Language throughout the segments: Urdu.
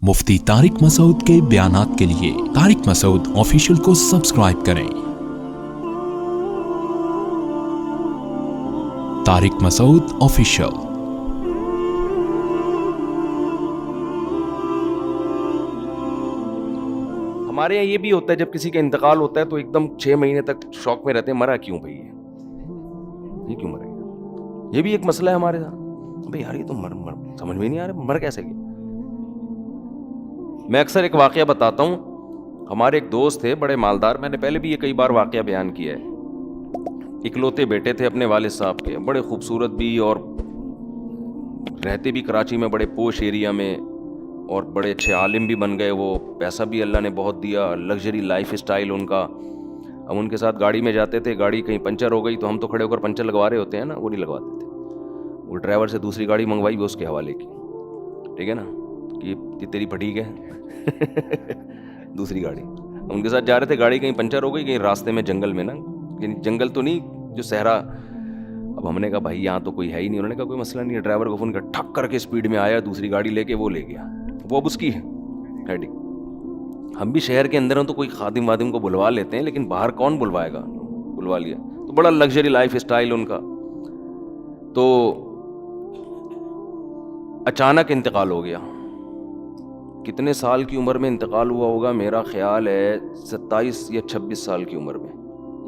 مفتی طارق مسعود کے بیانات کے لیے طارق مسعود آفیشیل کو سبسکرائب کریں۔ طارق مسعود آفیشیل۔ ہمارے یہاں یہ بھی ہوتا ہے جب کسی کا انتقال ہوتا ہے تو ایک دم 6 مہینے تک شوق میں رہتے ہیں، مرا کیوں بھائی یہ کیوں مر گیا؟ یہ بھی ایک مسئلہ ہے ہمارے ساتھ بھائی، یار یہ تو سمجھ میں نہیں آ رہا مر کیسے گیا۔ میں اکثر ایک واقعہ بتاتا ہوں، ہمارے ایک دوست تھے بڑے مالدار، میں نے پہلے بھی یہ کئی بار واقعہ بیان کیا ہے، اکلوتے بیٹے تھے اپنے والد صاحب کے، بڑے خوبصورت بھی، اور رہتے بھی کراچی میں بڑے پوش ایریا میں، اور بڑے اچھے عالم بھی بن گئے، وہ پیسہ بھی اللہ نے بہت دیا، لگژری لائف اسٹائل ان کا۔ ہم ان کے ساتھ گاڑی میں جاتے تھے، گاڑی کہیں پنچر ہو گئی تو ہم تو کھڑے ہو کر پنچر لگوا رہے ہوتے ہیں نا، وہ نہیں لگواتے تھے، وہ ڈرائیور سے دوسری گاڑی منگوائی بھی اس کے حوالے کی، ٹھیک ہے نا، کہ یہ تیری پھٹیک ہے دوسری گاڑی۔ ان کے ساتھ جا رہے تھے، گاڑی کہیں پنچر ہو گئی، کہیں راستے میں جنگل میں نا، یعنی جنگل تو نہیں جو صحرا۔ اب ہم نے کہا بھائی یہاں تو کوئی ہے ہی نہیں، انہوں نے کہا کوئی مسئلہ نہیں ہے، ڈرائیور کو فون کر ٹھک کر کے اسپیڈ میں آیا، دوسری گاڑی لے کے وہ لے گیا، وہ اب اس کی ہے ہیڈنگ۔ ہم بھی شہر کے اندر ہوں تو کوئی خادم وادم کو بلوا لیتے ہیں، لیکن باہر کون بلوائے گا، بلوا لیا تو بڑا لگژری لائف اسٹائل ان کا۔ تو اچانک انتقال ہو گیا، کتنے سال کی عمر میں انتقال ہوا ہوگا، میرا خیال ہے 27 یا 26 سال کی عمر میں،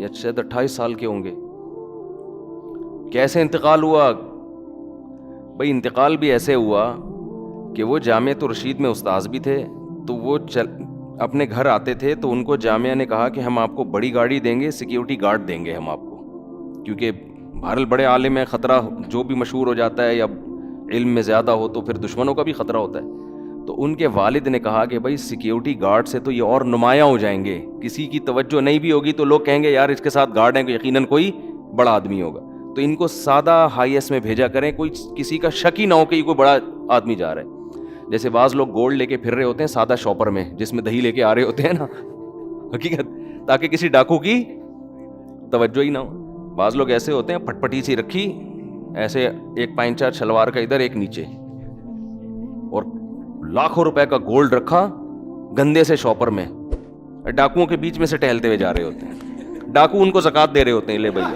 یا شاید 28 سال کے ہوں گے۔ کیسے انتقال ہوا بھائی؟ انتقال بھی ایسے ہوا کہ وہ جامعۃ الرشید میں استاذ بھی تھے، تو وہ اپنے گھر آتے تھے تو ان کو جامعہ نے کہا کہ ہم آپ کو بڑی گاڑی دیں گے، سیکیورٹی گارڈ دیں گے ہم آپ کو، کیونکہ بہرحال بڑے عالم ہیں، خطرہ جو بھی مشہور ہو جاتا ہے یا علم میں زیادہ ہو تو پھر دشمنوں کا بھی خطرہ ہوتا ہے۔ تو ان کے والد نے کہا کہ بھائی سیکیورٹی گارڈ سے تو یہ اور نمایاں ہو جائیں گے، کسی کی توجہ نہیں بھی ہوگی تو لوگ کہیں گے یار اس کے ساتھ گارڈ ہیں، یقیناً کوئی بڑا آدمی ہوگا، تو ان کو سادہ ہائی ایس میں بھیجا کریں، کوئی کسی کا شک ہی نہ ہو کہ یہ کوئی بڑا آدمی جا رہا ہے۔ جیسے بعض لوگ گولڈ لے کے پھر رہے ہوتے ہیں سادہ شاپر میں، جس میں دہی لے کے آ رہے ہوتے ہیں نا، حقیقت، تاکہ کسی ڈاکو کی توجہ ہی نہ ہو۔ بعض لوگ ایسے ہوتے ہیں پھٹ پٹی سی رکھی ایسے، ایک پائنچا شلوار کا ادھر ایک نیچے، اور لاکھوں روپے کا گولڈ رکھا گندے سے شاپر میں، ڈاکوؤں کے بیچ میں سے ٹہلتے ہوئے جا رہے ہوتے ہیں، ڈاکو ان کو زکات دے رہے ہوتے ہیں، لے بھیا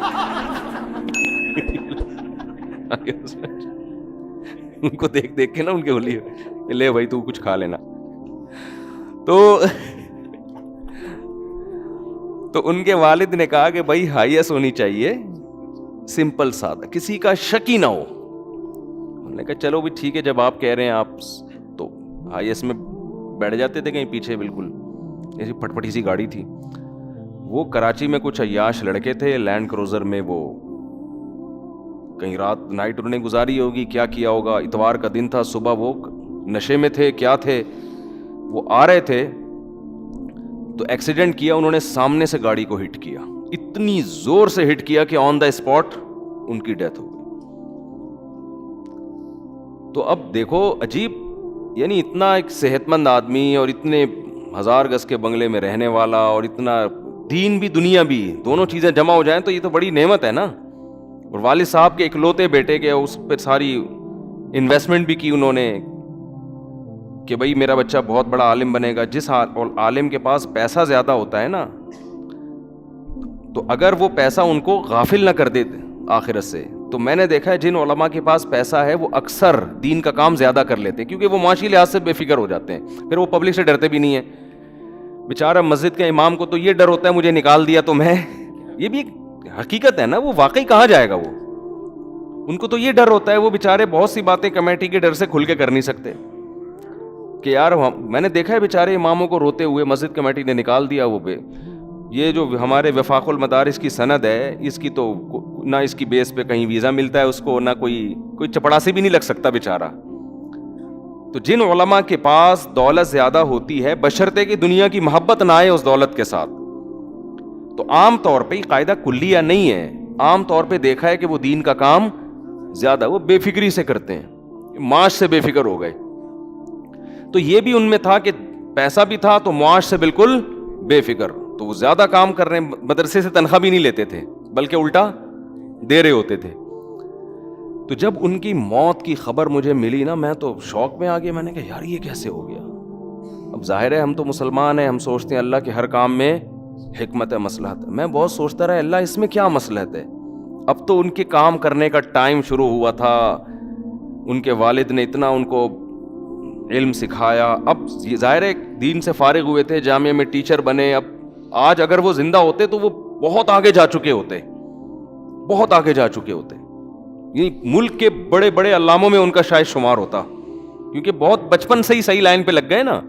ان کو دیکھ دیکھ کے نا ان کے ہولی لے بھائی تو کچھ کھا لینا۔ تو ان کے والد نے کہا کہ بھائی ہائی ایس ہونی چاہیے، سمپل سادہ، کسی کا شک ہی نہ ہو۔ انہوں نے کہا چلو بھی ٹھیک ہے، جب آپ کہہ رہے ہیں آپ، تو ہائی ایس میں بیٹھ جاتے تھے کہیں پیچھے، بالکل ایسی پھٹ پٹی سی گاڑی تھی۔ وہ کراچی میں کچھ عیاش لڑکے تھے لینڈ کروزر میں، وہ کہیں رات نائٹ انہوں نے گزاری ہوگی، کیا کیا ہوگا، اتوار کا دن تھا، صبح وہ نشے میں تھے، کیا تھے، وہ آ رہے تھے تو ایکسیڈنٹ کیا انہوں نے، سامنے سے گاڑی کو ہٹ کیا، اتنی زور سے ہٹ کیا کہ آن دا اسپاٹ ان کی ڈیتھ ہو گئی۔ تو اب دیکھو عجیب، یعنی اتنا ایک صحت مند آدمی اور اتنے 1000 گز کے بنگلے میں رہنے والا، اور اتنا دین بھی دنیا بھی، دونوں چیزیں جمع ہو جائیں تو یہ تو بڑی نعمت ہے نا۔ اور والد صاحب کے اکلوتے بیٹے کے، اس پہ ساری انویسٹمنٹ بھی کی انہوں نے کہ بھائی میرا بچہ بہت بڑا عالم بنے گا۔ جس عالم کے پاس پیسہ زیادہ ہوتا ہے نا، تو اگر وہ پیسہ ان کو غافل نہ کر دے آخرت سے، تو میں نے دیکھا ہے جن علماء کے پاس پیسہ ہے وہ اکثر دین کا کام زیادہ کر لیتے ہیں، کیونکہ وہ معاشی لحاظ سے بے فکر ہو جاتے ہیں، پھر وہ پبلک سے ڈرتے بھی نہیں ہیں۔ بیچارہ مسجد کے امام کو تو یہ ڈر ہوتا ہے مجھے نکال دیا تو میں، یہ بھی حقیقت ہے نا، وہ واقعی کہاں جائے گا، وہ ان کو تو یہ ڈر ہوتا ہے، وہ بیچارے بہت سی باتیں کمیٹی کے ڈر سے کھل کے کر نہیں سکتے کہ یار میں نے دیکھا ہے بیچارے اماموں کو روتے ہوئے مسجد کمیٹی نے نکال دیا۔ وہ یہ جو ہمارے وفاق المدارس کی سند ہے، اس کی تو نہ اس کی بیس پہ کہیں ویزا ملتا ہے اس کو، نہ کوئی چپڑاسی بھی نہیں لگ سکتا بیچارہ۔ تو جن علماء کے پاس دولت زیادہ ہوتی ہے، بشرطے کہ دنیا کی محبت نہ آئے اس دولت کے ساتھ، تو عام طور پہ یہ قاعدہ کلیہ نہیں ہے، عام طور پہ دیکھا ہے کہ وہ دین کا کام زیادہ وہ بے فکری سے کرتے ہیں، معاش سے بے فکر ہو گئے۔ تو یہ بھی ان میں تھا کہ پیسہ بھی تھا تو معاش سے بالکل بے فکر، تو وہ زیادہ کام کر رہے ہیں، مدرسے سے تنخواہ بھی نہیں لیتے تھے بلکہ الٹا دے رہے ہوتے تھے۔ تو جب ان کی موت کی خبر مجھے ملی نا، میں تو شوق میں آ گیا، میں نے کہا یار یہ کیسے ہو گیا، اب ظاہر ہے ہم تو مسلمان ہیں, ہم سوچتے ہیں اللہ کے ہر کام میں حکمت ہے, مصلحت ہے. میں بہت سوچتا رہا اللہ اس میں کیا مصلحت ہے. اب تو ان کے کام کرنے کا ٹائم شروع ہوا تھا, ان کے والد نے اتنا ان کو علم سکھایا. اب ظاہر ہے دین سے فارغ ہوئے تھے, جامعہ میں ٹیچر بنے. اب آج اگر وہ زندہ ہوتے تو وہ بہت آگے جا چکے ہوتے, بہت آگے جا چکے ہوتے. یعنی ملک کے بڑے بڑے علاموں میں ان کا شاید شمار ہوتا, کیونکہ بہت بچپن سے ہی صحیح لائن پہ لگ گئے نا.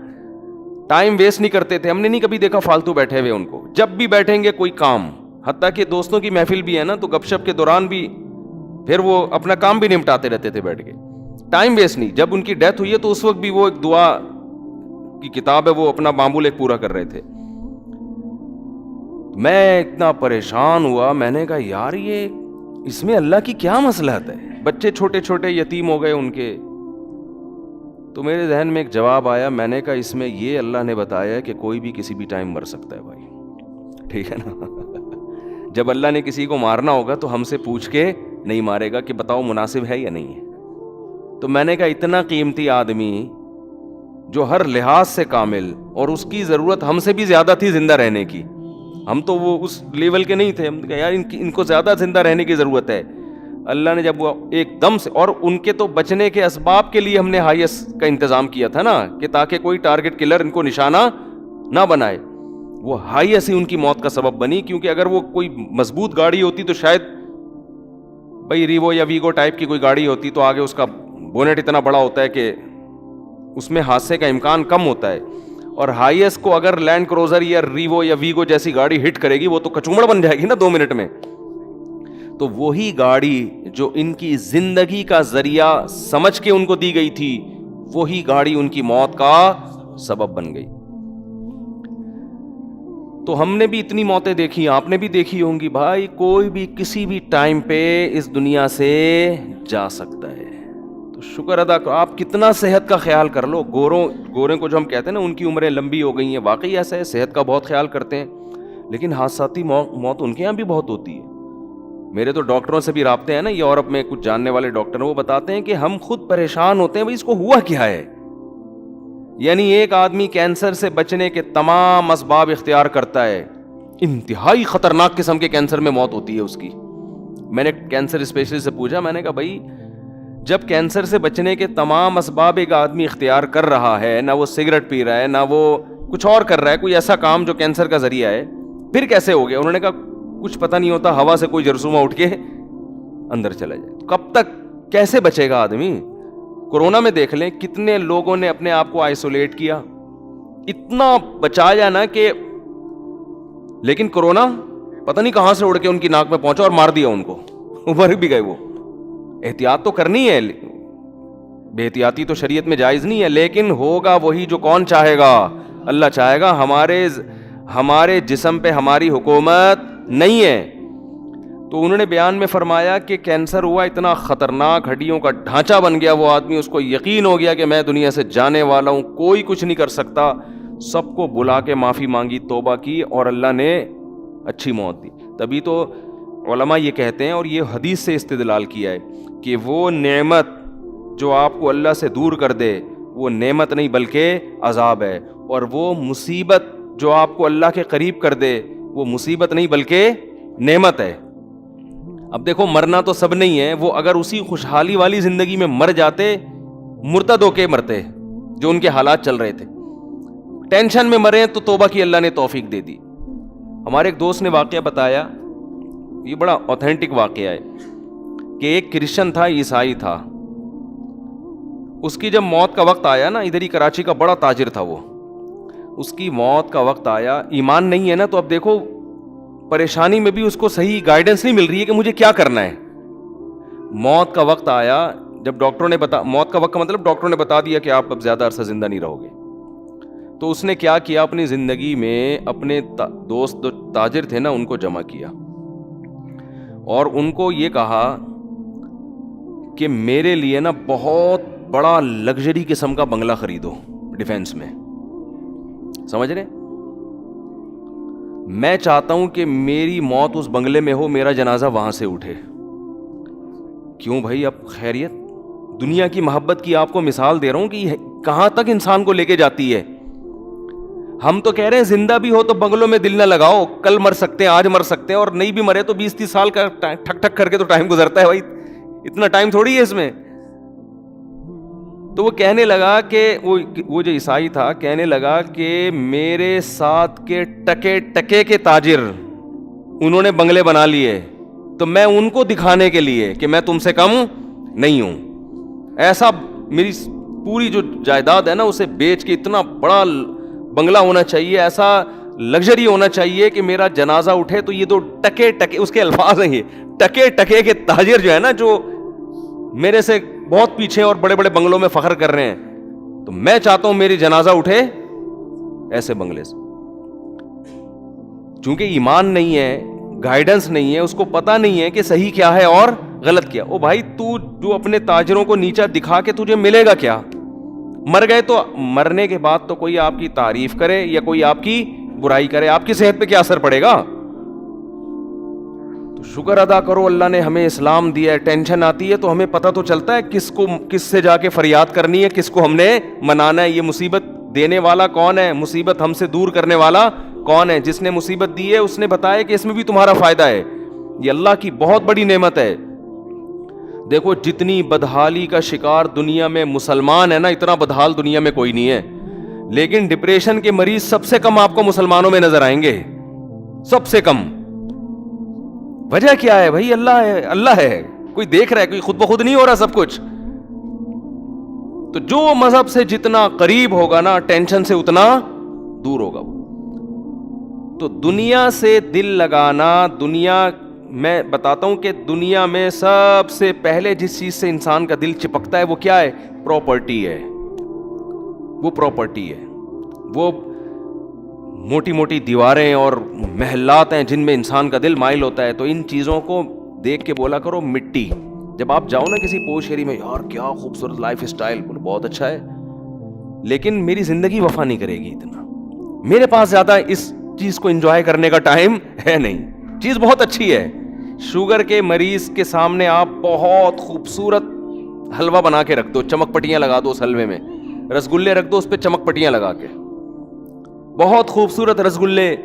ٹائم ویسٹ نہیں کرتے تھے, ہم نے نہیں کبھی دیکھا فالتو بیٹھے ہوئے ان کو. جب بھی بیٹھیں گے کوئی کام, حتیٰ کہ دوستوں کی محفل بھی ہے نا تو گپ شپ کے دوران بھی پھر وہ اپنا کام بھی نمٹاتے رہتے تھے بیٹھ کے. ٹائم ویسٹ نہیں. جب ان کی ڈیتھ ہوئی ہے تو اس وقت بھی وہ ایک دعا کی کتاب ہے, وہ اپنا معمول ایک پورا کر رہے تھے. میں اتنا پریشان ہوا, میں نے کہا یار یہ اس میں اللہ کی کیا مصلحت ہے. بچے چھوٹے چھوٹے یتیم ہو گئے ان کے. تو میرے ذہن میں ایک جواب آیا, میں نے کہا اس میں یہ اللہ نے بتایا کہ کوئی بھی کسی بھی ٹائم مر سکتا ہے بھائی, ٹھیک ہے نا. جب اللہ نے کسی کو مارنا ہوگا تو ہم سے پوچھ کے نہیں مارے گا کہ بتاؤ مناسب ہے یا نہیں ہے. تو میں نے کہا اتنا قیمتی آدمی جو ہر لحاظ سے کامل, اور اس کی ضرورت ہم سے بھی زیادہ تھی زندہ رہنے کی, ہم تو وہ اس لیول کے نہیں تھے. ہم نے کہا یار ان کو زیادہ زندہ رہنے کی ضرورت ہے. اللہ نے جب وہ ایک دم سے, اور ان کے تو بچنے کے اسباب کے لیے ہم نے ہائیسٹ کا انتظام کیا تھا نا, کہ تاکہ کوئی ٹارگٹ کلر ان کو نشانہ نہ بنائے. وہ ہائیسٹ ہی ان کی موت کا سبب بنی, کیونکہ اگر وہ کوئی مضبوط گاڑی ہوتی تو شاید بھائی ریوو یا ویگو ٹائپ کی کوئی گاڑی ہوتی تو آگے اس کا بونٹ اتنا بڑا ہوتا ہے کہ اس میں حادثے کا امکان کم ہوتا ہے. اور ہائیسٹ کو اگر لینڈ کروزر یا ریوو یا ویگو جیسی گاڑی ہٹ کرے گی وہ تو کچومڑ بن جائے گی نا 2 منٹ میں. تو وہی گاڑی جو ان کی زندگی کا ذریعہ سمجھ کے ان کو دی گئی تھی, وہی گاڑی ان کی موت کا سبب بن گئی. تو ہم نے بھی اتنی موتیں دیکھی, آپ نے بھی دیکھی ہوں گی بھائی. کوئی بھی کسی بھی ٹائم پہ اس دنیا سے جا سکتا ہے. تو شکر ادا کرو, آپ کتنا صحت کا خیال کر لو. گوروں کو جو ہم کہتے ہیں نا ان کی عمریں لمبی ہو گئی ہیں, واقعی ایسا ہے, صحت کا بہت خیال کرتے ہیں, لیکن حادثاتی موت ان کے یہاں بھی بہت ہوتی ہے. میرے تو ڈاکٹروں سے بھی رابطے ہیں نا یورپ میں, کچھ جاننے والے ڈاکٹر ہیں, وہ بتاتے ہیں کہ ہم خود پریشان ہوتے ہیں بھائی اس کو ہوا کیا ہے. یعنی ایک آدمی کینسر سے بچنے کے تمام اسباب اختیار کرتا ہے, انتہائی خطرناک قسم کے کینسر میں موت ہوتی ہے اس کی. میں نے کینسر اسپیشلسٹ سے پوچھا, میں نے کہا بھائی جب کینسر سے بچنے کے تمام اسباب ایک آدمی اختیار کر رہا ہے, نہ وہ سگریٹ پی رہا ہے, نہ وہ کچھ اور کر رہا ہے, کوئی ایسا کام جو کینسر کا ذریعہ ہے, پھر کیسے ہو گیا؟ انہوں نے کہا کچھ پتہ نہیں ہوتا, ہوا سے کوئی جرثومہ اٹھ کے اندر چلا جائے. تو کب تک کیسے بچے گا آدمی؟ کورونا میں دیکھ لیں کتنے لوگوں نے اپنے آپ کو آئسولیٹ کیا, اتنا بچایا نا کہ, لیکن کورونا پتہ نہیں کہاں سے اڑ کے ان کی ناک میں پہنچا اور مار دیا ان کو, مر بھی گئے وہ. احتیاط تو کرنی ہے, بے احتیاطی تو شریعت میں جائز نہیں ہے, لیکن ہوگا وہی جو کون چاہے گا, اللہ چاہے گا. ہمارے جسم پہ ہماری حکومت نہیں ہے. تو انہوں نے بیان میں فرمایا کہ کینسر ہوا اتنا خطرناک, ہڈیوں کا ڈھانچہ بن گیا وہ آدمی, اس کو یقین ہو گیا کہ میں دنیا سے جانے والا ہوں, کوئی کچھ نہیں کر سکتا. سب کو بلا کے معافی مانگی, توبہ کی, اور اللہ نے اچھی موت دی. تبھی تو علماء یہ کہتے ہیں, اور یہ حدیث سے استدلال کیا ہے, کہ وہ نعمت جو آپ کو اللہ سے دور کر دے وہ نعمت نہیں بلکہ عذاب ہے, اور وہ مصیبت جو آپ کو اللہ کے قریب کر دے وہ مصیبت نہیں بلکہ نعمت ہے. اب دیکھو مرنا تو سب نہیں ہے, وہ اگر اسی خوشحالی والی زندگی میں مر جاتے, مرتد ہو کے مرتے جو ان کے حالات چل رہے تھے, ٹینشن میں مرے تو توبہ کی اللہ نے توفیق دے دی. ہمارے ایک دوست نے واقعہ بتایا, یہ بڑا اوتھینٹک واقعہ ہے, کہ ایک کرسچن تھا, عیسائی تھا, اس کی جب موت کا وقت آیا نا, ادھر ہی کراچی کا بڑا تاجر تھا وہ, اس کی موت کا وقت آیا, ایمان نہیں ہے نا, تو اب دیکھو پریشانی میں بھی اس کو صحیح گائیڈنس نہیں مل رہی ہے کہ مجھے کیا کرنا ہے. موت کا وقت آیا, جب ڈاکٹروں نے موت کا وقت کا مطلب ڈاکٹروں نے بتا دیا کہ آپ اب زیادہ عرصہ زندہ نہیں رہو گے. تو اس نے کیا کیا, اپنی زندگی میں اپنے دوست جو تاجر تھے نا ان کو جمع کیا, اور ان کو یہ کہا کہ میرے لیے نا بہت بڑا لگژری قسم کا بنگلہ خریدو ڈیفینس میں, سمجھ رہے, میں چاہتا ہوں کہ میری موت اس بنگلے میں ہو, میرا جنازہ وہاں سے اٹھے. کیوں بھائی, اب خیریت, دنیا کی محبت کی آپ کو مثال دے رہا ہوں کہ کہاں تک انسان کو لے کے جاتی ہے. ہم تو کہہ رہے ہیں زندہ بھی ہو تو بنگلوں میں دل نہ لگاؤ, کل مر سکتے ہیں, آج مر سکتے ہیں, اور نہیں بھی مرے تو 20-30 سال کا ٹھک ٹھک کر کے تو ٹائم گزرتا ہے بھائی, اتنا ٹائم تھوڑی ہے اس میں. تو وہ کہنے لگا کہ وہ جو عیسائی تھا کہنے لگا کہ میرے ساتھ کے ٹکے ٹکے کے تاجر انہوں نے بنگلے بنا لیے, تو میں ان کو دکھانے کے لیے کہ میں تم سے کم نہیں ہوں, ایسا میری پوری جو جائیداد ہے نا اسے بیچ کے اتنا بڑا بنگلہ ہونا چاہیے, ایسا لگژری ہونا چاہیے کہ میرا جنازہ اٹھے تو یہ تو ٹکے ٹکے, اس کے الفاظ ہیں یہ, ٹکے ٹکے کے تاجر جو ہے نا, جو میرے سے بہت پیچھے اور بڑے بڑے بنگلوں میں فخر کر رہے ہیں, تو میں چاہتا ہوں میری جنازہ اٹھے ایسے بنگلے سے. چونکہ ایمان نہیں ہے, گائیڈنس نہیں ہے, اس کو پتا نہیں ہے کہ صحیح کیا ہے اور غلط کیا. او بھائی تو جو اپنے تاجروں کو نیچا دکھا کے تجھے ملے گا کیا؟ مر گئے تو مرنے کے بعد تو کوئی آپ کی تعریف کرے یا کوئی آپ کی برائی کرے, آپ کی صحت پہ کیا اثر پڑے گا؟ تو شکر ادا کرو اللہ نے ہمیں اسلام دیا ہے. ٹینشن آتی ہے تو ہمیں پتہ تو چلتا ہے کس سے جا کے فریاد کرنی ہے, کس کو ہم نے منانا ہے. یہ مصیبت دینے والا کون ہے, مصیبت ہم سے دور کرنے والا کون ہے؟ جس نے مصیبت دی ہے اس نے بتایا کہ اس میں بھی تمہارا فائدہ ہے. یہ اللہ کی بہت بڑی نعمت ہے. دیکھو جتنی بدحالی کا شکار دنیا میں مسلمان ہے نا, اتنا بدحال دنیا میں کوئی نہیں ہے. لیکن ڈپریشن کے مریض سب سے کم آپ کو مسلمانوں میں نظر آئیں گے, سب سے کم. وجہ کیا ہے بھائی؟ اللہ ہے, اللہ ہے, کوئی دیکھ رہا ہے, کوئی خود بخود نہیں ہو رہا سب کچھ. تو جو مذہب سے جتنا قریب ہوگا نا ٹینشن سے اتنا دور ہوگا وہ. تو دنیا سے دل لگانا, دنیا میں بتاتا ہوں کہ دنیا میں سب سے پہلے جس چیز سے انسان کا دل چپکتا ہے وہ کیا ہے؟ پراپرٹی ہے. وہ پراپرٹی ہے, وہ موٹی موٹی دیواریں اور محلات ہیں جن میں انسان کا دل مائل ہوتا ہے. تو ان چیزوں کو دیکھ کے بولا کرو مٹی. جب آپ جاؤ نا کسی پوش ایریا میں, یار کیا خوبصورت لائف اسٹائل, بہت اچھا ہے, لیکن میری زندگی وفا نہیں کرے گی اتنا, میرے پاس زیادہ اس چیز کو انجوائے کرنے کا ٹائم ہے نہیں. چیز بہت اچھی ہے. شوگر کے مریض کے سامنے آپ بہت خوبصورت حلوہ بنا کے رکھ دو, چمک پٹیاں لگا دو اس حلوے میں, رسگلے رکھ دو اس پہ چمک پٹیاں لگا کے, بہت خوبصورت رسگلے.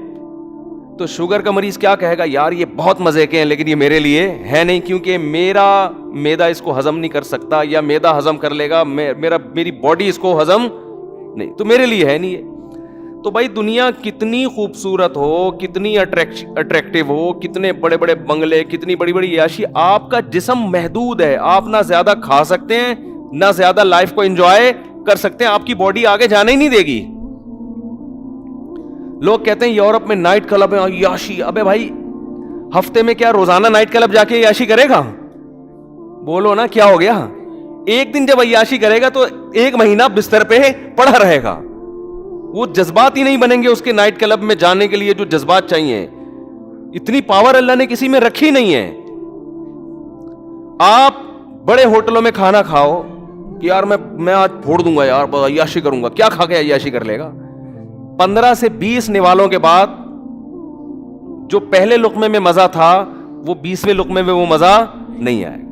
تو شوگر کا مریض کیا کہے گا؟ یار یہ بہت مزے کے ہیں لیکن یہ میرے لیے ہے نہیں, کیونکہ میرا معدہ اس کو ہضم نہیں کر سکتا, یا معدہ ہضم کر لے گا, میری باڈی اس کو ہضم نہیں, تو میرے لیے ہے نہیں ہے. تو بھائی دنیا کتنی خوبصورت ہو, کتنی اٹریکٹیو ہو, کتنے بڑے بڑے بنگلے, کتنی بڑی بڑی عیاشی, آپ کا جسم محدود ہے. آپ نہ زیادہ کھا سکتے ہیں, نہ زیادہ لائف کو انجوائے کر سکتے ہیں. آپ کی باڈی آگے جانے ہی نہیں دے گی. لوگ کہتے ہیں یورپ میں نائٹ کلب ہے, عیاشی. ابے بھائی ہفتے میں کیا روزانہ نائٹ کلب جا کے عیاشی کرے گا؟ بولو نا کیا ہو گیا؟ ایک دن جب عیاشی کرے گا تو 1 مہینہ بستر پہ پڑا رہے گا. وہ جذبات ہی نہیں بنیں گے اس کے نائٹ کلب میں جانے کے لیے جو جذبات چاہیے. اتنی پاور اللہ نے کسی میں رکھی نہیں ہے. آپ بڑے ہوٹلوں میں کھانا کھاؤ کہ یار میں آج پھوڑ دوں گا, یار عیاشی کروں گا. کیا کھا کے عیاشی کر لے گا؟ 15 سے 20 نوالوں کے بعد جو پہلے لقمے میں مزہ تھا وہ 20ویں لقمے میں وہ مزہ نہیں آئے گا.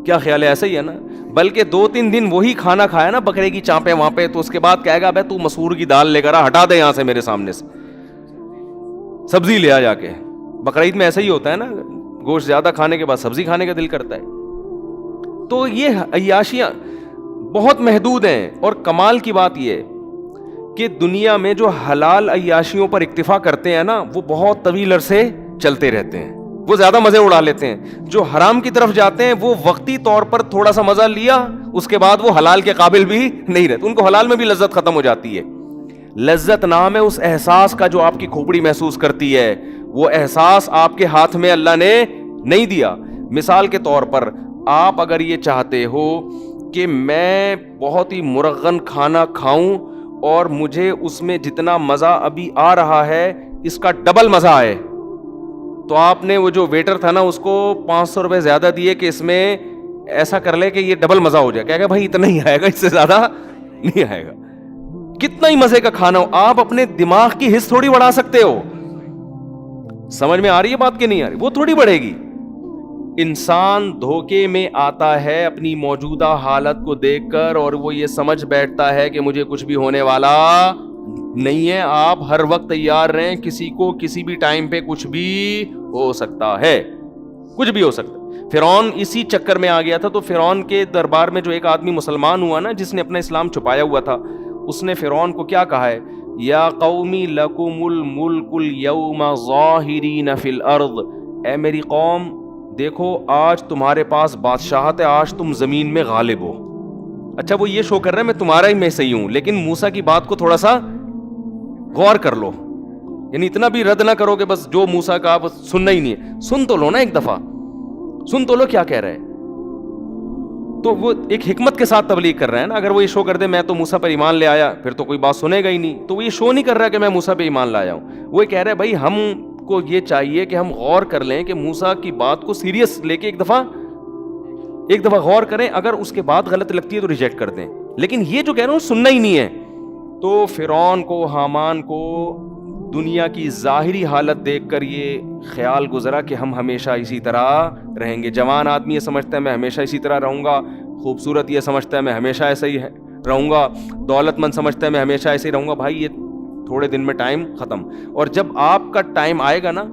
کیا خیال ہے؟ ایسا ہی ہے نا. بلکہ 2-3 دن وہی کھانا کھایا نا, بکرے کی چانپیں وہاں پہ, تو اس کے بعد کہے گا بھائی تو مسور کی دال لے کر ہٹا دے یہاں سے, میرے سامنے سے سبزی لے آ جا کے. بقرعید میں ایسا ہی ہوتا ہے نا, گوشت زیادہ کھانے کے بعد سبزی کھانے کا دل کرتا ہے. تو یہ عیاشیاں بہت محدود ہیں. اور کمال کی بات یہ کہ دنیا میں جو حلال عیاشیوں پر اکتفا کرتے ہیں نا وہ بہت طویل عرصے چلتے رہتے ہیں, وہ زیادہ مزے اڑا لیتے ہیں. جو حرام کی طرف جاتے ہیں وہ وقتی طور پر تھوڑا سا مزہ لیا, اس کے بعد وہ حلال کے قابل بھی نہیں رہتے. ان کو حلال میں بھی لذت ختم ہو جاتی ہے. لذت نام ہے اس احساس کا جو آپ کی کھوپڑی محسوس کرتی ہے, وہ احساس آپ کے ہاتھ میں اللہ نے نہیں دیا. مثال کے طور پر آپ اگر یہ چاہتے ہو کہ میں بہت ہی مرغن کھانا کھاؤں اور مجھے اس میں جتنا مزہ ابھی آ رہا ہے اس کا ڈبل مزہ آئے, تو آپ نے وہ جو ویٹر تھا نا اس کو 500 روپے زیادہ دیے کہ اس میں ایسا کر لے کہ یہ ڈبل مزہ ہو جائے. کہے گا بھائی اتنا ہی آئے گا, اس سے زیادہ نہیں آئے گا. کتنا ہی مزے کا کھانا ہو, آپ اپنے دماغ کی حس تھوڑی بڑھا سکتے ہو. سمجھ میں آ رہی ہے بات کہ نہیں آ رہی؟ وہ تھوڑی بڑھے گی. انسان دھوکے میں آتا ہے اپنی موجودہ حالت کو دیکھ کر, اور وہ یہ سمجھ بیٹھتا ہے کہ مجھے کچھ بھی ہونے والا نہیں ہے. آپ ہر وقت تیار رہیں, کسی کو کسی بھی ٹائم پہ کچھ بھی ہو سکتا ہے, کچھ بھی ہو سکتا ہے. فرعون اسی چکر میں آ گیا تھا. تو فرعون کے دربار میں جو ایک آدمی مسلمان ہوا نا, جس نے اپنا اسلام چھپایا ہوا تھا, اس نے فرعون کو کیا کہا ہے, یا قومی لکم الملک اليوم ظاہرین فی الارض, اے میری قوم دیکھو آج تمہارے پاس بادشاہت ہے, آج تم زمین میں غالب ہو. اچھا وہ یہ شو کر رہا ہے میں تمہارا ہی میں صحیح ہوں, لیکن موسیٰ کی بات کو تھوڑا سا غور کر لو, یعنی اتنا بھی رد نہ کرو کہ بس جو موسیٰ کا بس سننا ہی نہیں ہے, سن تو لو نا ایک دفعہ, سن تو لو کیا کہہ رہے ہیں. تو وہ ایک حکمت کے ساتھ تبلیغ کر رہے ہیں نا. اگر وہ یہ شو کر دے میں تو موسیٰ پر ایمان لے آیا, پھر تو کوئی بات سنے گا ہی نہیں. تو وہ یہ شو نہیں کر رہا کہ میں موسیٰ پہ ایمان لایا ہوں, وہ یہ کہہ رہا ہے بھائی ہم کو یہ چاہیے کہ ہم غور کر لیں کہ موسیٰ کی بات کو سیریس لے کے ایک دفعہ غور کریں, اگر اس کے بعد غلط لگتی ہے تو ریجیکٹ کر دیں. لیکن یہ جو کہہ رہا ہوں سننا ہی نہیں ہے. تو فرعون کو, حامان کو دنیا کی ظاہری حالت دیکھ کر یہ خیال گزرا کہ ہم ہمیشہ اسی طرح رہیں گے. جوان آدمی یہ سمجھتا ہے میں ہمیشہ اسی طرح رہوں گا, خوبصورت یہ سمجھتا ہے میں ہمیشہ ایسا ہی رہوں گا, دولت مند سمجھتا ہے میں ہمیشہ ایسے ہی رہوں گا. بھائی یہ تھوڑے دن میں ٹائم ختم, اور جب آپ کا ٹائم آئے گا نا,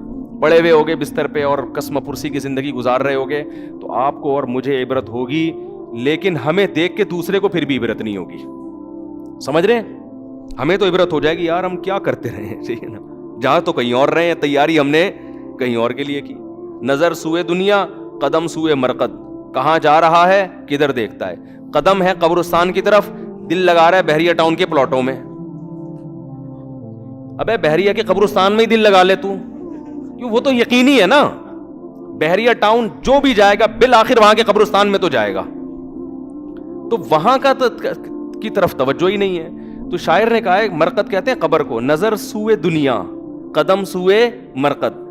پڑے ہوئے ہوگے بستر پہ اور قسم پرسی کی زندگی گزار رہے ہوگے, تو آپ کو اور مجھے عبرت ہوگی, لیکن ہمیں دیکھ کے دوسرے کو پھر بھی عبرت نہیں ہوگی. سمجھ رہے ہیں, ہمیں تو عبرت ہو جائے گی یار ہم کیا کرتے رہے ہیں, ٹھیک ہے نا, جہاں تو کہیں اور رہے ہیں, تیاری ہم نے کہیں اور کے لیے کی. نظر سوئے دنیا قدم سوئے مرقد, کہاں جا رہا ہے کدھر دیکھتا ہے. قدم ہے قبرستان کی طرف, دل لگا رہا ہے بحریہ ٹاؤن کے پلاٹوں میں. ابے بحریہ کے قبرستان میں ہی دل لگا لے تو, کیوں وہ تو یقینی ہے نا, بحریہ ٹاؤن جو بھی جائے گا بالآخر وہاں کے قبرستان میں تو جائے گا, تو وہاں کا کی طرف توجہ ہی نہیں ہے. تو شاعر نے کہا ہے, مرقد کہتے ہیں قبر کو, نظر سوئے دنیا قدم سوئے مرقد.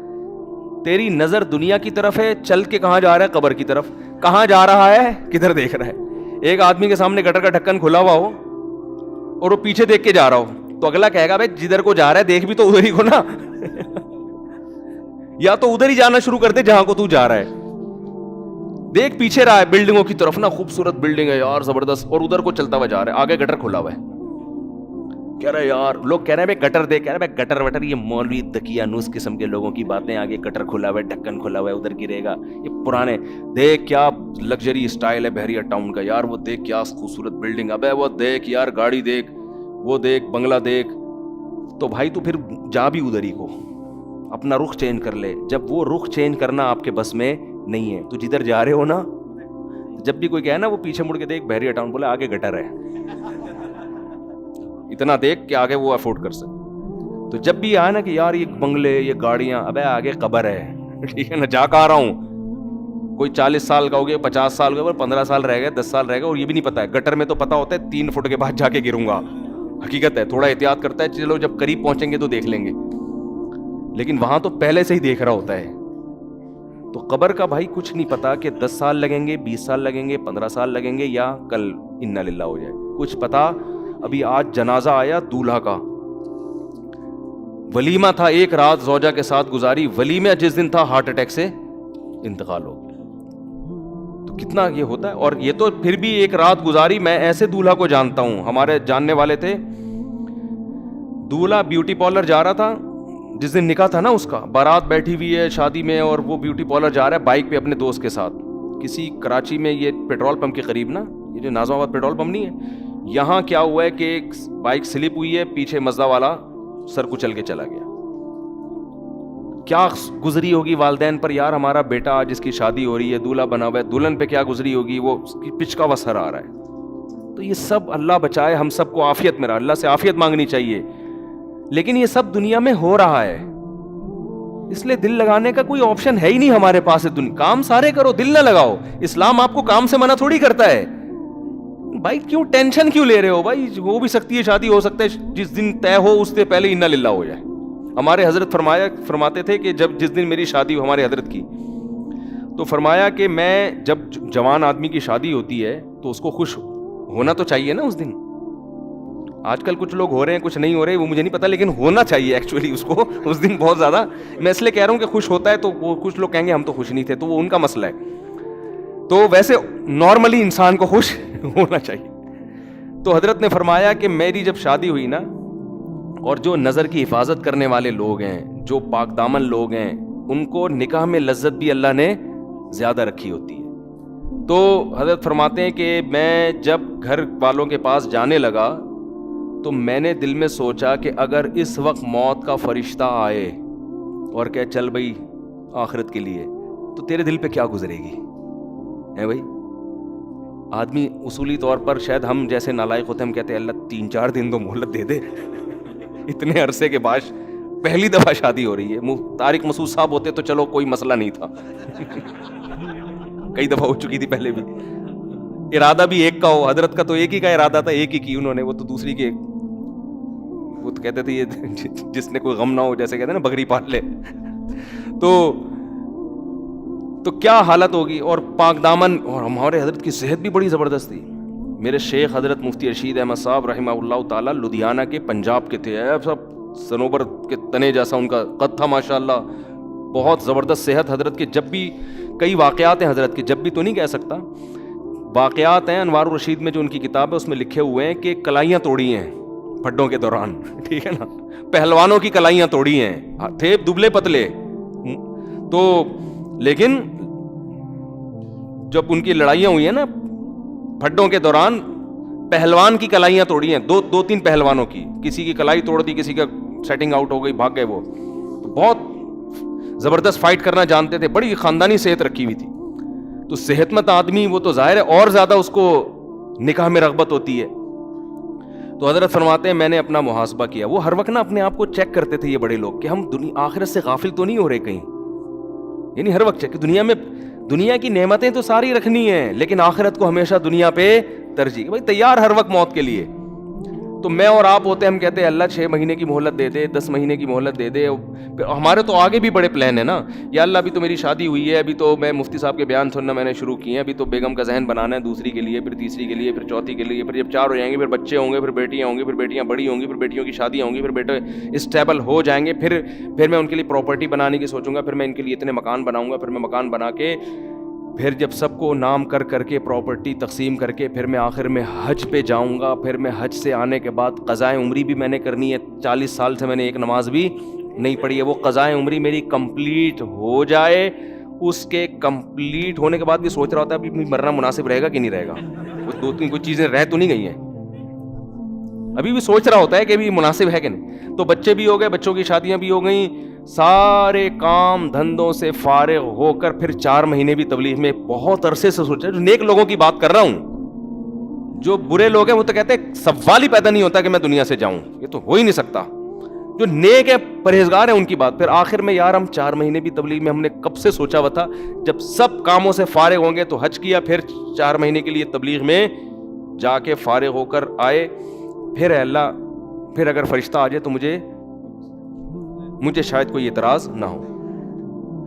تیری نظر دنیا کی طرف ہے, چل کے کہاں جا رہا ہے, قبر کی طرف. کہاں جا رہا ہے کدھر دیکھ رہا ہے. ایک آدمی کے سامنے گٹر کا ڈھکن کھلا ہوا ہو اور وہ پیچھے دیکھ کے جا رہا ہو, تو اگلا کہے گا بھائی جدھر کو جا رہا ہے دیکھ بھی تو ادھر ہی کو نا, یا تو ادھر ہی جانا شروع کر دے جہاں کو تو جا رہا ہے. دیکھ پیچھے رہا ہے بلڈنگوں کی طرف نا, خوبصورت بلڈنگ ہے یار زبردست, اور ادھر کو چلتا ہوا جا رہا ہے, آگے گٹر کھلا ہوا ہے. کہہ رہے یار, لوگ کہہ رہے ہیں بھائی گٹر دیکھ, کہہ رہے بھائی گٹر وٹر یہ مولوی دکیانوس قسم کے لوگوں کی باتیں, آگے گٹر کھلا ہوا ہے, ڈھکن کھلا ہوا ہے, ادھر گرے گا. یہ پرانے, دیکھ کیا لگژری اسٹائل ہے بحریہ ٹاؤن کا یار, وہ دیکھ کیا خوبصورت بلڈنگ, ابے وہ دیکھ یار گاڑی دیکھ, وہ دیکھ بنگلہ دیکھ. تو بھائی تو پھر جا بھی ادھر ہی کو, اپنا رخ چینج کر لے. جب وہ رخ چینج کرنا آپ کے بس میں نہیں ہے, تو جدھر جا رہے ہو نا, جب بھی کوئی کہے نا وہ پیچھے مڑ کے دیکھ بحریہ ٹاؤن, بولے آگے گٹر ہے, اتنا دیکھ کہ آگے وہ افورڈ کر سکے. تو جب بھی آئے نا کہ یار یہ بنگلے یہ گاڑیاں, ابے آگے قبر ہے, ٹھیک ہے نا, جا کہا رہا ہوں. کوئی 40 سال کا ہو گیا, 50 سال کا ہو گیا, 15 سال رہ گئے, 10 سال رہ گئے, اور یہ بھی نہیں پتا ہے. گٹر میں تو پتا ہوتا ہے 3 فٹ کے بعد جا کے گروں گا, حقیقت ہے, تھوڑا احتیاط کرتا ہے, چلو جب قریب پہنچیں گے تو دیکھ لیں گے, لیکن وہاں تو پہلے سے ہی دیکھ رہا ہوتا ہے. تو قبر کا بھائی کچھ نہیں پتا کہ 10 سال لگیں گے, 20 سال لگیں گے, 15 سال لگیں گے, یا کل انا للہ ہو جائے, کچھ پتا. ابھی آج جنازہ آیا دولہا کا, ولیمہ تھا, ایک رات زوجہ کے ساتھ گزاری, ولیمہ جس دن تھا ہارٹ اٹیک سے انتقال ہو گیا. تو کتنا یہ ہوتا ہے. اور یہ تو پھر بھی ایک رات گزاری, میں ایسے دولہا کو جانتا ہوں, ہمارے جاننے والے تھے, دولہا بیوٹی پارلر جا رہا تھا, جس دن نکاح تھا نا اس کا, بارات بیٹھی ہوئی ہے شادی میں, اور وہ بیوٹی پارلر جا رہا ہے بائک پہ اپنے دوست کے ساتھ, کسی کراچی میں یہ پیٹرول پمپ کے قریب نا, یہ جو نازم آباد پیٹرول پمپ نہیں ہے, یہاں کیا ہوا ہے کہ ایک بائک سلپ ہوئی ہے, پیچھے مزدہ والا سر کچل کے چلا گیا. کیا گزری ہوگی والدین پر, یار ہمارا بیٹا آج اس کی شادی ہو رہی ہے, دولہا بنا ہوا ہے, دلہن پہ کیا گزری ہوگی, وہ اس کی پچکا ہوا سر آ رہا ہے. تو یہ سب اللہ بچائے ہم سب کو عافیت میں رہا, اللہ سے عافیت مانگنی چاہیے, لیکن یہ سب دنیا میں ہو رہا ہے, اس لیے دل لگانے کا کوئی آپشن ہے ہی نہیں ہمارے پاس. کام سارے کرو, دل نہ لگاؤ. اسلام آپ کو کام سے منع تھوڑی کرتا ہے. بھائی کیوں ٹینشن کیوں لے رہے ہو بھائی, ہو بھی سکتی ہے شادی, ہو سکتا ہے جس دن طے ہو اس سے پہلے انا للہ ہو جائے. ہمارے حضرت فرماتے تھے کہ جس دن میری شادی ہو, ہمارے حضرت کی, تو فرمایا کہ میں جب جوان آدمی کی شادی ہوتی ہے تو اس کو خوش ہونا تو چاہیے نا اس دن. آج کل کچھ لوگ ہو رہے ہیں, کچھ نہیں ہو رہے, وہ مجھے نہیں پتا, لیکن ہونا چاہیے ایکچولی اس کو اس دن بہت زیادہ. میں اس لیے کہہ رہا ہوں کہ خوش ہوتا ہے, تو وہ کچھ لوگ کہیں گے ہم تو خوش نہیں تھے, تو وہ ان کا مسئلہ ہے. تو ویسے نارملی انسان کو خوش ہونا چاہیے. تو حضرت نے فرمایا کہ میری جب شادی ہوئی نا, اور جو نظر کی حفاظت کرنے والے لوگ ہیں, جو پاک دامن لوگ ہیں, ان کو نکاح میں لذت بھی اللہ نے زیادہ رکھی ہوتی ہے. تو حضرت فرماتے ہیں کہ میں جب گھر والوں کے پاس جانے لگا تو میں نے دل میں سوچا کہ اگر اس وقت موت کا فرشتہ آئے اور کہ چل بھائی آخرت کے لیے, تو تیرے دل پہ کیا گزرے گی ہے بھائی. آدمی اصولی طور پر شاید ہم جیسے نالائق ہوتے ہیں, ہم کہتے ہیں اللہ 3-4 دن تو مہلت دے دے. اتنے عرصے کے بعد پہلی دفعہ شادی ہو رہی ہے. طارق مسعود صاحب ہوتے تو چلو کوئی مسئلہ نہیں تھا, کئی دفعہ ہو چکی تھی پہلے بھی. ارادہ بھی ایک کا ہو, حضرت کا تو ایک ہی کا ارادہ تھا, ایک ہی کی انہوں نے, وہ تو دوسری کے, وہ تو کہتے تھے یہ جس نے کوئی غم نہ ہو, جیسے کہتے ہیں نا بکری پال لے. تو کیا حالت ہوگی. اور پاک دامن, اور ہمارے حضرت کی صحت بھی بڑی زبردست تھی. میرے شیخ حضرت مفتی رشید احمد صاحب رحمہ اللہ تعالیٰ لدھیانہ کے پنجاب کے تھے. سب صنوبر کے تنے جیسا ان کا قد تھا ماشاء اللہ, بہت زبردست صحت حضرت کے. جب بھی کئی واقعات ہیں حضرت کے, جب بھی تو نہیں کہہ سکتا, واقعات ہیں انوار الرشید میں جو ان کی کتاب ہے اس میں لکھے ہوئے ہیں کہ کلائیاں توڑی ہیں پھڈوں کے دوران, ٹھیک ہے نا, پہلوانوں کی کلائیاں توڑی ہیں, تھے دبلے پتلے. تو لیکن جب ان کی لڑائیاں ہوئی ہیں نا پھڈوں کے دوران, پہلوان کی کلائیاں توڑی ہیں, 2-3 پہلوانوں کی, کسی کی کلائی توڑ دی, کسی کا سیٹنگ آؤٹ ہو گئی, بھاگ گئے. وہ بہت زبردست فائٹ کرنا جانتے تھے, بڑی خاندانی صحت رکھی ہوئی تھی. تو صحت مند آدمی وہ تو ظاہر ہے اور زیادہ اس کو نکاح میں رغبت ہوتی ہے. تو حضرت فرماتے ہیں میں نے اپنا محاسبہ کیا. وہ ہر وقت نا اپنے آپ کو چیک کرتے تھے یہ بڑے لوگ کہ ہم آخرت سے غافل تو نہیں ہو رہے کہیں. یعنی ہر وقت چیک, دنیا کی نعمتیں تو ساری رکھنی ہیں, لیکن آخرت کو ہمیشہ دنیا پہ ترجیح. بھائی تیار ہر وقت موت کے لیے. تو میں اور آپ ہوتے ہیں, ہم کہتے ہیں اللہ 6 مہینے کی مہلت دے دے, 10 مہینے کی مہلت دے دے. ہمارے تو آگے بھی بڑے پلان ہیں نا, یا اللہ ابھی تو میری شادی ہوئی ہے, ابھی تو میں مفتی صاحب کے بیان سننا میں نے شروع کیے ہیں, ابھی تو بیگم کا ذہن بنانا ہے دوسری کے لیے, پھر تیسری کے لیے, پھر چوتھی کے لیے, پھر جب 4 ہو جائیں گے پھر بچے ہوں گے, پھر بیٹیاں ہوں گی, پھر بیٹیاں بڑی ہوں گی, پھر بیٹیوں کی شادیاں ہوں گی, پھر بیٹے اسٹیبل ہو جائیں گے, پھر میں ان کے لیے پراپرٹی بنانے کی سوچوں گا, پھر میں ان کے لیے اتنے مکان بناؤں گا, پھر میں مکان بنا کے پھر جب سب کو نام کر کے پراپرٹی تقسیم کر کے پھر میں آخر میں حج پہ جاؤں گا. پھر میں حج سے آنے کے بعد قضائے عمری بھی میں نے کرنی ہے. 40 سال سے میں نے ایک نماز بھی نہیں پڑھی ہے. وہ قضائے عمری میری کمپلیٹ ہو جائے, اس کے کمپلیٹ ہونے کے بعد بھی سوچ رہا ہوتا ہے ابھی مرنا مناسب رہے گا کہ نہیں رہے گا. وہ 2-3 کوئی چیزیں رہ تو نہیں گئی ہیں, ابھی بھی سوچ رہا ہوتا ہے کہ ابھی مناسب ہے کہ نہیں. تو بچے بھی ہو گئے, بچوں کی شادیاں بھی ہو گئیں, سارے کام دھندوں سے فارغ ہو کر پھر 4 مہینے بھی تبلیغ میں بہت عرصے سے سوچا. جو نیک لوگوں کی بات کر رہا ہوں, جو برے لوگ ہیں وہ تو کہتے ہیں سوال ہی پیدا نہیں ہوتا کہ میں دنیا سے جاؤں, یہ تو ہو ہی نہیں سکتا. جو نیک ہے پرہیزگار ہیں ان کی بات. پھر آخر میں یار ہم 4 مہینے بھی تبلیغ میں ہم نے کب سے سوچا ہوا تھا, جب سب کاموں سے فارغ ہوں گے تو حج کیا, پھر 4 مہینے کے لیے تبلیغ میں جا کے فارغ ہو کر آئے. پھر اے اللہ, پھر اگر فرشتہ آ جائے تو مجھے شاید کوئی اعتراض نہ ہو.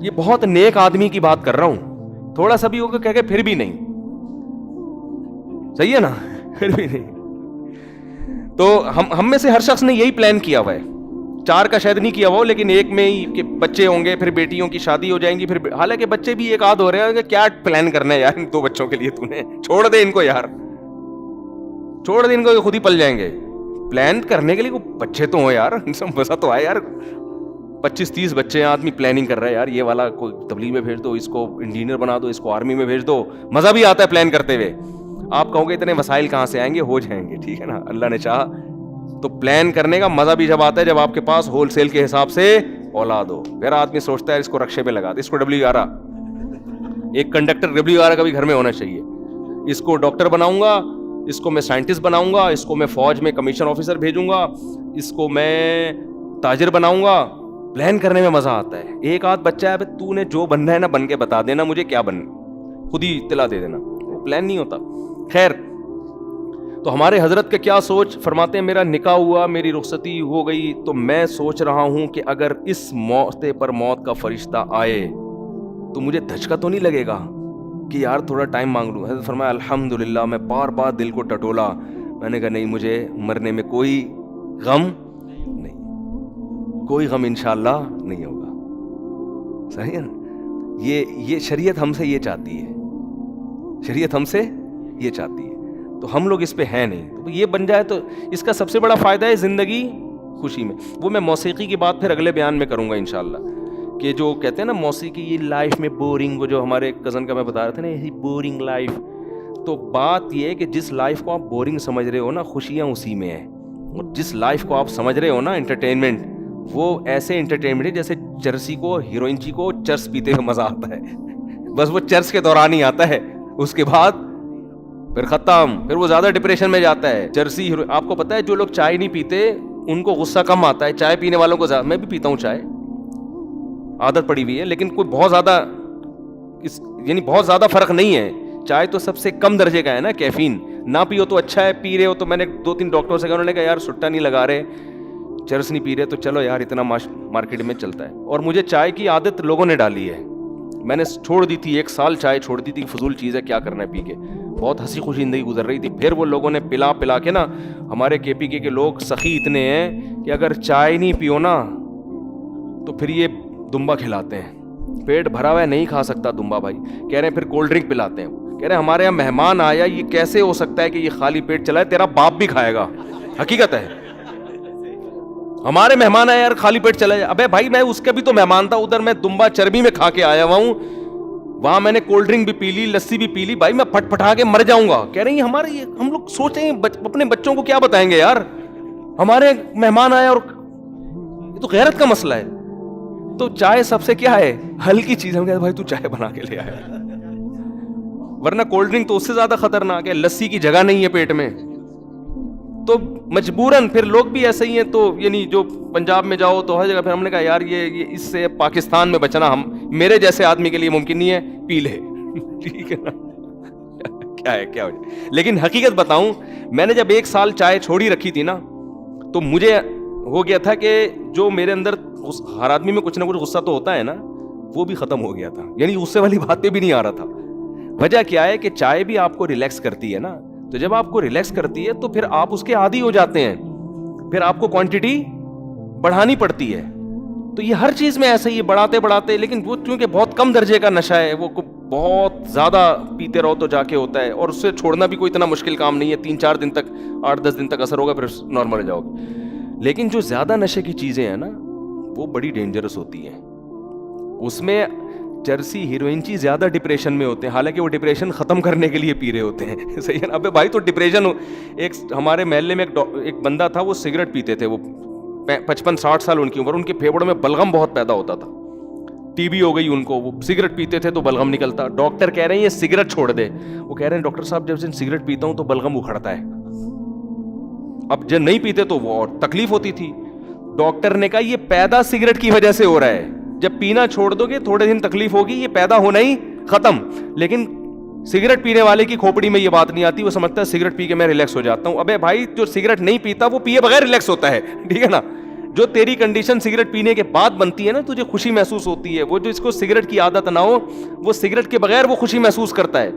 یہ بہت نیک آدمی کی بات کر رہا ہوں, تھوڑا سا بھی ہوگا کہہ کے پھر بھی نہیں, صحیح ہے نا, پھر بھی نہیں. تو ہم میں سے ہر شخص نے یہی پلان کیا ہوا ہے. 4 کا شاید نہیں کیا ہوا, لیکن ایک میں ہی کہ بچے ہوں گے, پھر بیٹیوں کی شادی ہو جائیں گی, پھر حالانکہ بچے بھی ایک آدھ ہو رہے ہیں. کیا پلان کرنا ہے یار 2 بچوں کے لیے, تو نے چھوڑ دے ان کو یار, چھوڑ دے ان کو, خود ہی پل جائیں گے. پلان کرنے کے لیے بچے تو ہوں یار, مزہ تو آئے یار. 25-30 بچے ہیں, آدمی پلاننگ کر رہا ہے یار, یہ والا کوئی تبلیغ میں بھیج دو, اس کو انجینئر بنا دو, اس کو آرمی میں بھیج دو. مزہ بھی آتا ہے پلان کرتے ہوئے. آپ کہو گے اتنے وسائل کہاں سے آئیں گے, ہو جائیں گے, ٹھیک ہے نا, اللہ نے چاہا. تو پلان کرنے کا مزہ بھی جب آتا ہے جب آپ کے پاس ہول سیل کے حساب سے اولاد ہو. پھر آدمی سوچتا ہے اس کو رکشے پہ لگا دے, اس کو WR, ایک کنڈکٹر WR کا بھی گھر میں ہونا چاہیے. اس کو ڈاکٹر بناؤں گا, اس کو میں سائنٹسٹ بناؤں گا, اس کو میں فوج میں کمیشن آفیسر بھیجوں گا, اس کو میں تاجر بناؤں گا. پلان کرنے میں مزہ آتا ہے. ایک آدھ بچہ ہے, تو نے جو بننا ہے نا بن کے بتا دینا مجھے کیا بننا, خود ہی اطلاع دے دینا. وہ پلان نہیں ہوتا. خیر, تو ہمارے حضرت کا کیا سوچ, فرماتے ہیں میرا نکاح ہوا, میری رخصتی ہو گئی, تو میں سوچ رہا ہوں کہ اگر اس موقع پر موت کا فرشتہ آئے تو مجھے دھچکا تو نہیں لگے گا کہ یار تھوڑا ٹائم مانگ لوں. حضرت فرمایا الحمدللہ. میں بار بار دل کو ٹٹولا, میں نے کہا نہیں, مجھے مرنے میں کوئی غم نہیں, کوئی غم انشاءاللہ نہیں ہوگا. صحیح ہے نا, یہ شریعت ہم سے یہ چاہتی ہے, شریعت ہم سے یہ چاہتی ہے. تو ہم لوگ اس پہ ہیں نہیں. تو یہ بن جائے تو اس کا سب سے بڑا فائدہ ہے زندگی خوشی میں. وہ میں موسیقی کی بات پھر اگلے بیان میں کروں گا انشاءاللہ, کہ جو کہتے ہیں نا موسیقی یہ لائف میں بورنگ, وہ جو ہمارے کزن کا میں بتا رہا تھا نا یہ بورنگ لائف, تو بات یہ ہے کہ جس لائف کو آپ بورنگ سمجھ رہے ہو نا, خوشیاں اسی میں ہیں. اور جس لائف کو آپ سمجھ رہے ہو نا انٹرٹینمنٹ, وہ ایسے انٹرٹینمنٹ ہے جیسے چرسی کو, ہیروئنچی کو چرس پیتے ہوئے مزہ آتا ہے, بس وہ چرس کے دوران ہی آتا ہے, اس کے بعد پھر ختم, پھر وہ زیادہ ڈپریشن میں جاتا ہے. چرسی آپ کو پتا ہے جو لوگ چائے نہیں پیتے ان کو غصہ کم آتا ہے, چائے پینے والوں کو زیادہ. میں بھی پیتا ہوں چائے, عادت پڑی ہوئی ہے, لیکن کوئی بہت زیادہ یعنی بہت زیادہ فرق نہیں ہے. چائے تو سب سے کم درجے کا ہے نا, کیفین. نہ پیو تو اچھا ہے, پی رہے ہو تو میں نے 2-3 ڈاکٹروں سے کہا, انہوں نے کہا یار سٹا نہیں لگا رہے, چرس نہیں پی رہے, تو چلو یار اتنا مارکیٹ میں چلتا ہے. اور مجھے چائے کی عادت لوگوں نے ڈالی ہے, میں نے چھوڑ دی تھی 1 سال چائے چھوڑ دی تھی, فضول چیز ہے کیا کرنا ہے پی کے, بہت ہنسی خوشی زندگی گزر رہی تھی. پھر وہ لوگوں نے پلا کے نا, ہمارے کے پی کے لوگ سخی اتنے ہیں کہ اگر چائے نہیں پیو نا تو پھر یہ دمبا کھلاتے ہیں, پیٹ بھرا ہوا ہے نہیں کھا سکتا دمبا بھائی, کہہ رہے ہیں پھر کولڈ ڈرنک پلاتے ہیں. کہہ رہے ہیں ہمارے یہاں مہمان آیا, یہ کیسے ہو سکتا ہے کہ یہ خالی پیٹ چلائے, تیرا باپ بھی کھائے گا. حقیقت ہے, ہمارے مہمان آئے یار خالی پیٹ چلا جائے. ابے بھائی میں اس کا بھی تو مہمان تھا, ادھر میں دمبا چربی میں کھا کے آیا ہوا ہوں, وہاں میں نے کولڈ ڈرنک بھی پی لی, لسی بھی پی لی, بھائی میں پھٹ پھٹا کے مر جاؤں گا. کہہ رہے ہیں ہمارے, ہم لوگ سوچیں اپنے بچوں کو کیا بتائیں گے یار, ہمارے مہمان آئے اور یہ تو غیرت کا مسئلہ ہے. تو چائے سب سے کیا ہے ہلکی چیز. ہم کہتے بھائی تو چائے بنا کے لے آیا, ورنہ کولڈ ڈرنک تو اس سے زیادہ خطرناک ہے, لسی کی جگہ نہیں ہے پیٹ میں. تو مجبوراً پھر لوگ بھی ایسے ہی ہیں, تو یعنی جو پنجاب میں جاؤ تو ہر جگہ. پھر ہم نے کہا یار یہ اس سے پاکستان میں بچنا ہم میرے جیسے آدمی کے لیے ممکن نہیں ہے, پی لے ٹھیک ہے نا, کیا ہو جائے. لیکن حقیقت بتاؤں, میں نے جب 1 سال چائے چھوڑی رکھی تھی نا, تو مجھے ہو گیا تھا کہ جو میرے اندر, ہر آدمی میں کچھ نہ کچھ غصہ تو ہوتا ہے نا, وہ بھی ختم ہو گیا تھا. یعنی غصے والی بات پہ بھی نہیں آ رہا تھا. وجہ کیا ہے کہ چائے بھی آپ کو ریلیکس کرتی ہے نا, تو جب آپ کو ریلیکس کرتی ہے تو پھر آپ اس کے عادی ہو جاتے ہیں, پھر آپ کو کوانٹٹی بڑھانی پڑتی ہے. تو یہ ہر چیز میں ایسا ہی بڑھاتے, لیکن وہ کیونکہ بہت کم درجے کا نشہ ہے, وہ بہت زیادہ پیتے رہو تو جا کے ہوتا ہے, اور اس سے چھوڑنا بھی کوئی اتنا مشکل کام نہیں ہے. 3-4 دن تک, 8-10 دن تک اثر ہوگا, پھر نارمل ہو جاؤ گے. لیکن جو زیادہ نشے کی چیزیں ہیں نا, وہ بڑی ڈینجرس ہوتی ہیں. اس میں چرسی, ہیروئنچی زیادہ ڈپریشن میں ہوتے ہیں, حالانکہ وہ ڈپریشن ختم کرنے کے لیے پی رہے ہوتے ہیں. صحیح ہے نا. ابے بھائی تو ڈپریشن ہو. ایک ہمارے محلے میں ایک بندہ تھا, وہ سگریٹ پیتے تھے, وہ 55-60 سال ان کی عمر, ان کے پھیپڑوں میں بلغم بہت پیدا ہوتا تھا, ٹی بی ہو گئی ان کو, وہ سگریٹ پیتے تھے تو بلغم نکلتا. ڈاکٹر کہہ رہے ہیں یہ سگریٹ چھوڑ دے. وہ کہہ رہے ہیں ڈاکٹر صاحب جب سے سگریٹ پیتا ہوں تو بلغم اکھڑتا ہے. اب جب نہیں پیتے تو وہ اور تکلیف ہوتی تھی. ڈاکٹر نے کہا یہ پیدا سگریٹ کی وجہ سے ہو رہا ہے, جب پینا چھوڑ دو گے تھوڑے دن تکلیف ہوگی, یہ پیدا ہونا ہی ختم. لیکن سگریٹ پینے والے کی کھوپڑی میں یہ بات نہیں آتی, وہ سمجھتا ہے سگریٹ پی کے میں ریلیکس ہو جاتا ہوں. ابے بھائی جو سگریٹ نہیں پیتا وہ پیے بغیر ریلیکس ہوتا ہے, ٹھیک ہے نا. جو تیری کنڈیشن سگریٹ پینے کے بعد بنتی ہے نا, تجھے خوشی محسوس ہوتی ہے, وہ جو اس کو سگریٹ کی عادت نہ ہو, وہ سگریٹ کے بغیر وہ خوشی محسوس کرتا ہے.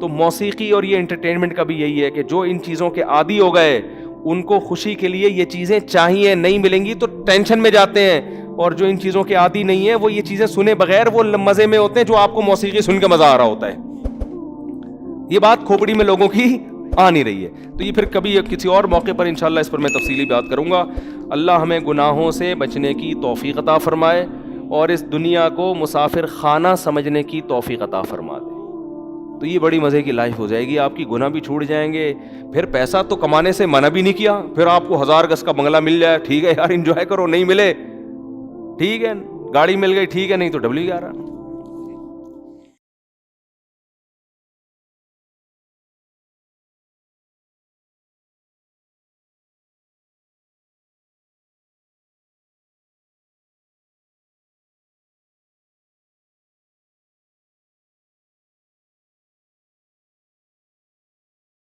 تو موسیقی اور یہ انٹرٹینمنٹ کا بھی یہی ہے کہ جو ان چیزوں کے عادی ہو گئے, ان کو خوشی کے لیے یہ چیزیں چاہیے, نہیں ملیں گی تو ٹینشن میں جاتے ہیں. اور جو ان چیزوں کے عادی نہیں ہیں, وہ یہ چیزیں سنے بغیر وہ مزے میں ہوتے ہیں, جو آپ کو موسیقی سن کے مزہ آ رہا ہوتا ہے. یہ بات کھوپڑی میں لوگوں کی آ نہیں رہی ہے. تو یہ پھر کبھی کسی اور موقع پر انشاءاللہ اس پر میں تفصیلی بات کروں گا. اللہ ہمیں گناہوں سے بچنے کی توفیق عطا فرمائے, اور اس دنیا کو مسافر خانہ سمجھنے کی توفیق عطا فرما دے. تو یہ بڑی مزے کی لائف ہو جائے گی, آپ کی گناہ بھی چھوٹ جائیں گے. پھر پیسہ تو کمانے سے منع بھی نہیں کیا, پھر آپ کو 1000 گز کا بنگلہ مل جائے, ٹھیک ہے یار انجوائے کرو, نہیں ملے ٹھیک ہے, گاڑی مل گئی ٹھیک ہے, نہیں تو W11.